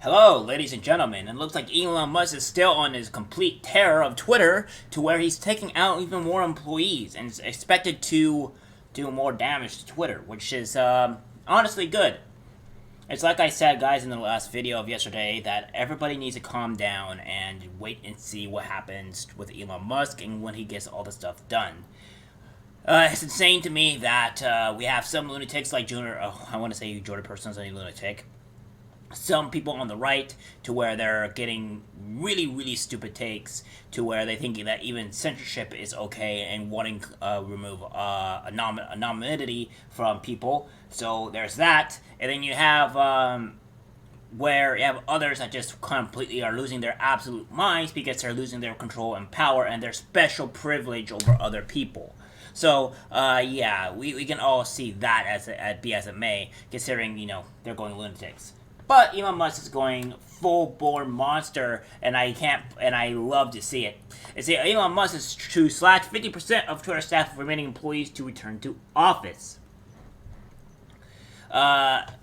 Hello, ladies and gentlemen. It looks like Elon Musk is still on his complete terror of Twitter to where he's taking out even more employees and is expected to do more damage to Twitter, which is honestly good. It's like I said, guys, in the last video of yesterday, that everybody needs to calm down and wait and see what happens with Elon Musk and when he gets all the stuff done. It's insane to me that we have some lunatics like Junior. Oh, I want to say Jordan Person's a lunatic, some people on the right to where they're getting really stupid takes to where they think that even censorship is okay and wanting remove anonymity from people. So there's that, and then you have where you have others that just completely are losing their absolute minds because they're losing their control and power and their special privilege over other people. So, yeah, we can all see that as it may, considering, they're going lunatics. But Elon Musk is going full-born monster, and I love to see it. It's Elon Musk is to slash 50% of Twitter staff of remaining employees to return to office. That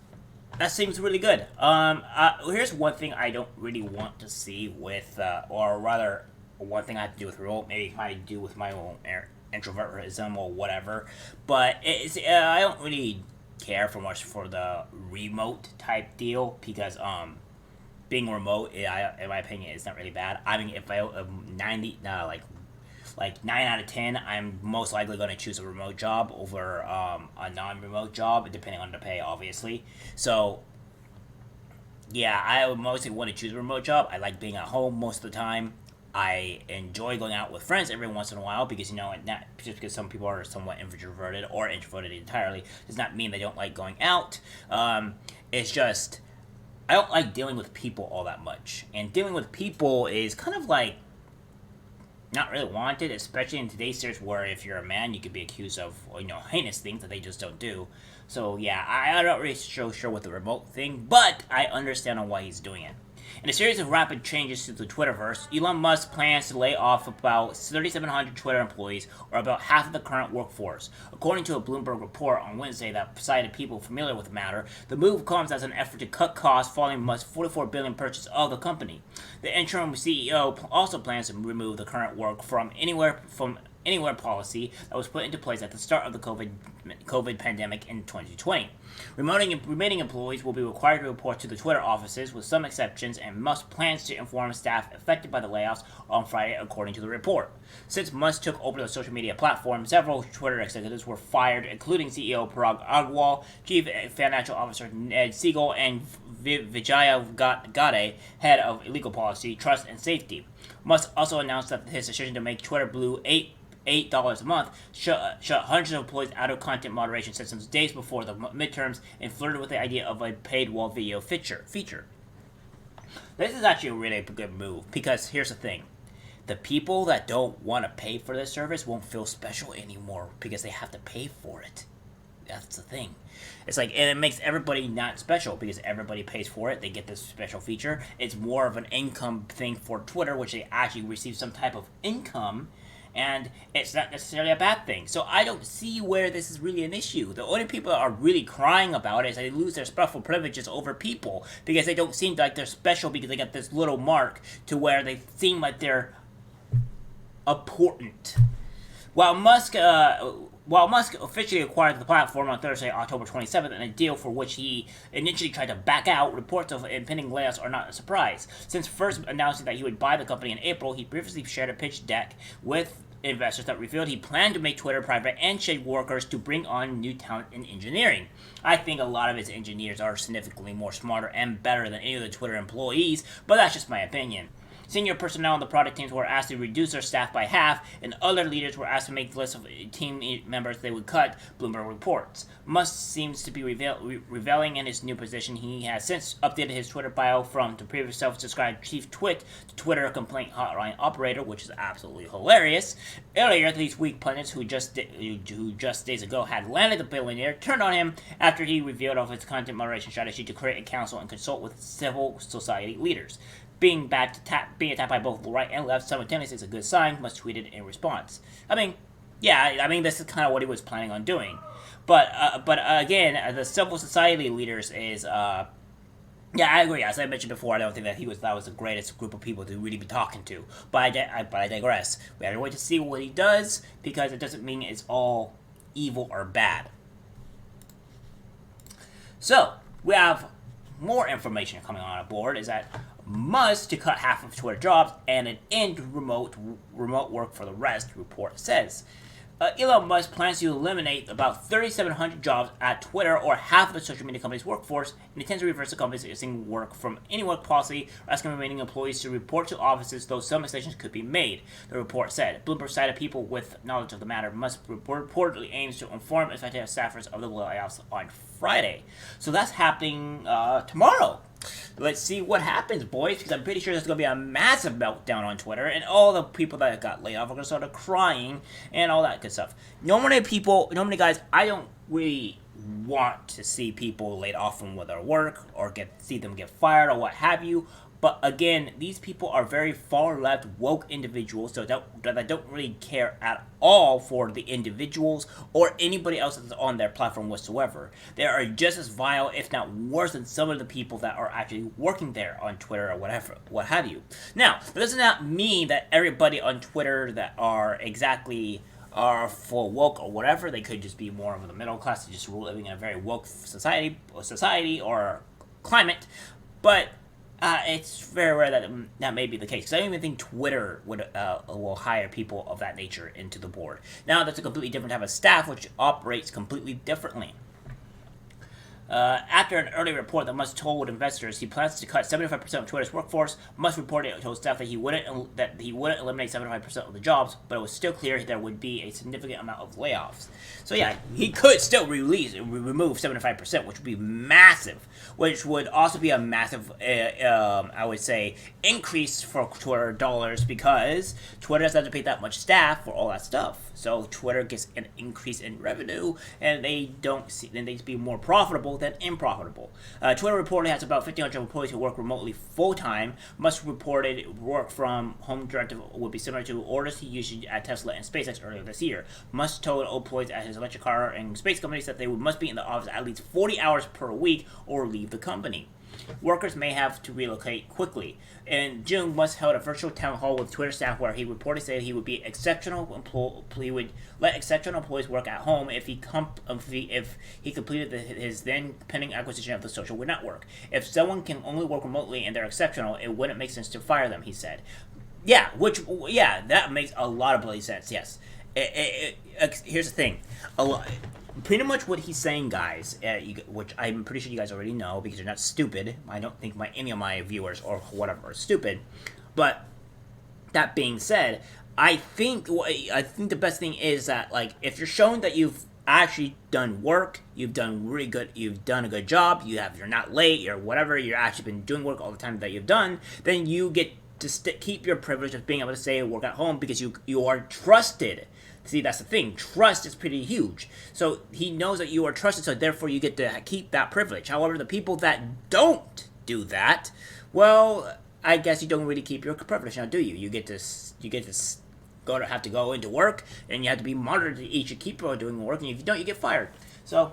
seems really good. Here's one thing I don't really want to see with, or rather, one thing I have to do with remote, maybe I do with my own introvertism or whatever, but I don't really care for much for the remote type deal because being remote, in my opinion, is not really bad. I mean, if I 90 like 9 out of 10, I'm most likely going to choose a remote job over a non-remote job, depending on the pay, obviously. So yeah, I would mostly want to choose a remote job. I like being at home most of the time. I enjoy going out with friends every once in a while because, not just because some people are somewhat introverted or introverted entirely does not mean they don't like going out. It's just, I don't like dealing with people all that much. And dealing with people is kind of like not really wanted, especially in today's search where if you're a man, you could be accused of, heinous things that they just don't do. So yeah, I'm not really sure with the remote thing, but I understand on why he's doing it. In a series of rapid changes to the Twitterverse, Elon Musk plans to lay off about 3,700 Twitter employees, or about half of the current workforce. According to a Bloomberg report on Wednesday that cited people familiar with the matter, the move comes as an effort to cut costs following Musk's $44 billion purchase of the company. The interim CEO also plans to remove the current work from anywhere policy that was put into place at the start of the COVID pandemic in 2020. Remaining employees will be required to report to the Twitter offices with some exceptions, and Musk plans to inform staff affected by the layoffs on Friday, according to the report. Since Musk took over the social media platform, several Twitter executives were fired, including CEO Parag Agrawal, Chief Financial Officer Ned Siegel, and Vijaya Gadde, Head of Legal Policy, Trust and Safety. Musk also announced that his decision to make Twitter Blue $8 a month shut hundreds of employees out of content moderation systems days before the midterms and flirted with the idea of a paid wall video feature. This is actually a really good move because here's the thing. The people that don't want to pay for this service won't feel special anymore because they have to pay for it. That's the thing. It's like, and it makes everybody not special because everybody pays for it. They get this special feature. It's more of an income thing for Twitter, which they actually receive some type of income. And it's not necessarily a bad thing. So I don't see where this is really an issue. The only people that are really crying about it is they lose their special privileges over people because they don't seem like they're special because they got this little mark to where they seem like they're important. While Musk officially acquired the platform on Thursday, October 27th, in a deal for which he initially tried to back out, reports of impending layoffs are not a surprise. Since first announcing that he would buy the company in April, he previously shared a pitch deck with investors that revealed he planned to make Twitter private and shed workers to bring on new talent in engineering. I think a lot of his engineers are significantly more smarter and better than any of the Twitter employees, but that's just my opinion. Senior personnel on the product teams were asked to reduce their staff by half, and other leaders were asked to make lists of team members they would cut, Bloomberg reports. Musk seems to be reveling in his new position. He has since updated his Twitter bio from the previous self-described chief twit to Twitter complaint hotline operator, which is absolutely hilarious. Earlier this week, pundits who just days ago had landed the billionaire turned on him after he revealed of his content moderation strategy to create a council and consult with civil society leaders. Being attacked by both the right and left simultaneously is a good sign, Musk tweeted in response. This is kind of what he was planning on doing. But again, the civil society leaders is Yeah, I agree. As I mentioned before, I don't think that was the greatest group of people to really be talking to. But but I digress. We have to wait to see what he does because it doesn't mean it's all evil or bad. So we have more information coming on board. Is that Musk to cut half of Twitter jobs and an end to remote work for the rest? Report says. Elon Musk plans to eliminate about 3,700 jobs at Twitter, or half of the social media company's workforce, and intends to reverse the company's existing work from anywhere policy, asking remaining employees to report to offices, though some exceptions could be made, the report said. Bloomberg cited people with knowledge of the matter. Musk reportedly aims to inform affected staffers of the layoffs on Friday. So that's happening tomorrow. Let's see what happens, boys, because I'm pretty sure there's going to be a massive meltdown on Twitter, and all the people that got laid off are going to start crying and all that good stuff. Normally, guys, I don't really want to see people laid off from their work or see them get fired or what have you. But again, these people are very far left woke individuals, so that don't really care at all for the individuals or anybody else that's on their platform whatsoever. They are just as vile, if not worse, than some of the people that are actually working there on Twitter or whatever, what have you. Now, that does not mean that everybody on Twitter that are exactly are full woke or whatever. They could just be more of the middle class, just living in a very woke society or climate, but. It's very rare that that may be the case. Because I don't even think Twitter will hire people of that nature into the board. Now, that's a completely different type of staff, which operates completely differently. After an early report that Musk told investors he plans to cut 75% of Twitter's workforce, Musk reported to staff that he wouldn't eliminate 75% of the jobs, but it was still clear there would be a significant amount of layoffs. So yeah, he could still remove 75%, which would be massive, which would also be a massive, I would say, increase for Twitter dollars, because Twitter doesn't have to pay that much staff for all that stuff. So Twitter gets an increase in revenue, and they be more profitable than unprofitable. Twitter reportedly has about 1,500 employees who work remotely full-time. Musk reported work from home directive would be similar to orders he issued at Tesla and SpaceX earlier this year. Musk told employees at his electric car and space companies that they must be in the office at least 40 hours per week or leave the company. Workers may have to relocate quickly. In June, Musk held a virtual town hall with Twitter staff where he reportedly said he would let exceptional employees work at home if he completed his then pending acquisition of the social network. If someone can only work remotely and they're exceptional, it wouldn't make sense to fire them, he said. Yeah, that makes a lot of bloody sense. Yes. Here's the thing. Pretty much what he's saying, guys, which I'm pretty sure you guys already know because you're not stupid. I don't think any of my viewers or whatever are stupid. But that being said, I think the best thing is that, like, if you're showing that you've actually done work, you've done really good, you've done a good job, you're not late or whatever, you're actually been doing work all the time that you've done, then you get to keep your privilege of being able to say work at home because you are trusted. See, that's the thing. Trust is pretty huge. So he knows that you are trusted, so therefore you get to keep that privilege. However, the people that don't do that, well, I guess you don't really keep your privilege now, do you? You get to have to go into work, and you have to be monitored to each keep doing work, and if you don't, you get fired. So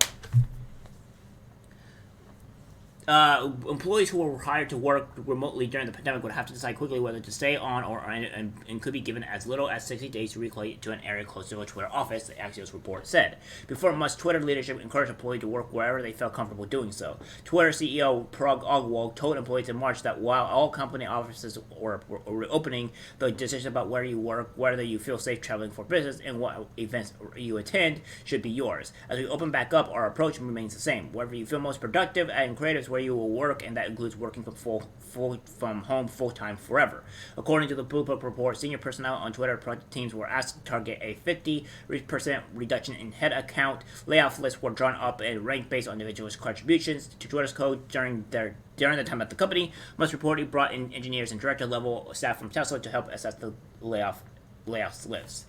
employees who were hired to work remotely during the pandemic would have to decide quickly whether to stay on and could be given as little as 60 days to relocate to an area close to a Twitter office, the Axios report said. Before Musk, Twitter leadership encouraged employees to work wherever they felt comfortable doing so. Twitter CEO Parag Agrawal told employees in March that while all company offices were reopening, the decision about where you work, whether you feel safe traveling for business, and what events you attend should be yours. As we open back up, our approach remains the same. Wherever you feel most productive and creative where you will work, and that includes working from home full-time forever. According to the Bloomberg report, senior personnel on Twitter project teams were asked to target a 50% reduction in head count. Layoff lists were drawn up and ranked based on individuals' contributions to Twitter's code during the time at the company. Musk reportedly brought in engineers and director-level staff from Tesla to help assess the layoffs lists.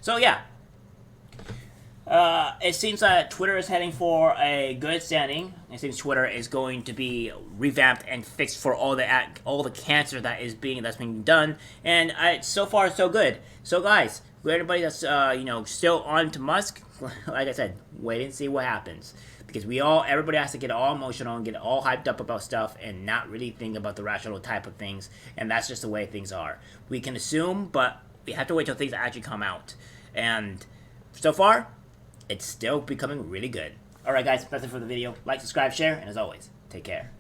So yeah, it seems that Twitter is heading for a good standing. It seems Twitter is going to be revamped and fixed for all the cancer that's being done, and so far so good. So guys, for everybody that's still on to Musk, like I said, wait and see what happens. because everybody has to get all emotional and get all hyped up about stuff and not really think about the rational type of things, and that's just the way things are. We can assume, but we have to wait till things actually come out. And so far, it's still becoming really good. Alright guys, that's it for the video. Like, subscribe, share, and as always, take care.